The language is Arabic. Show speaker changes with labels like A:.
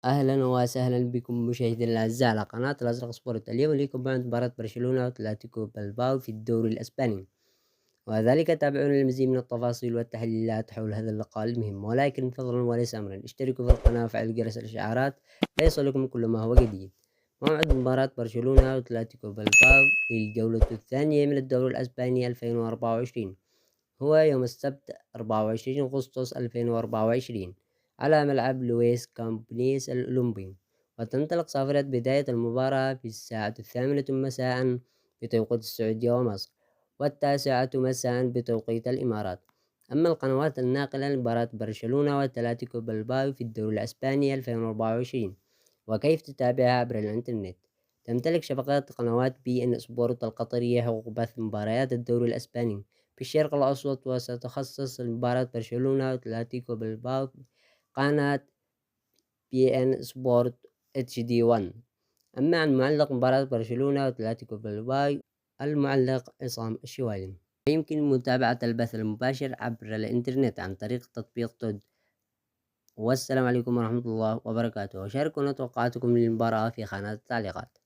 A: أهلا وسهلا بكم مشاهدينا الأعزاء على قناة الأزرق سبورت. اليوم لكم بعد مباراة برشلونة وأتلتيكو بلباو في الدوري الأسباني، وذلك تابعون المزيد من التفاصيل والتحليلات حول هذا اللقاء المهم. ولكن فضلا وليس أمرا، اشتركوا في القناة وفعلوا جرس الإشعارات ليصلكم كل ما هو جديد. موعد مباراة برشلونة وأتلتيكو بلباو للجولة الثانية من الدوري الأسباني 2024 هو يوم السبت 24 أغسطس 2024 على ملعب لويس كامبنيس الأولمبي، وتنطلق صافرة بداية المباراة في الساعة 8 مساء بتوقيت السعودية ومصر، والتاسعة مساء بتوقيت الإمارات. أما القنوات الناقلة لمباراة برشلونة وأتلتيكو بلباو في الدوري الأسباني 2024 وكيف تتابعها عبر الإنترنت، تمتلك شبكات قنوات بي إن سبورت القطرية حقوق بث مباريات الدوري الأسباني في الشرق الأوسط، وستخصص مباراة برشلونة وأتلتيكو بلباو قناة بي إن سبورت اتش دي 1. أما عن معلق مباراة برشلونة وأتلتيكو بلباو المعلق عصام الشوالي، يمكن متابعة البث المباشر عبر الإنترنت عن طريق تطبيق تود. والسلام عليكم ورحمة الله وبركاته، وشاركونا توقعاتكم للمباراة في خانات التعليقات.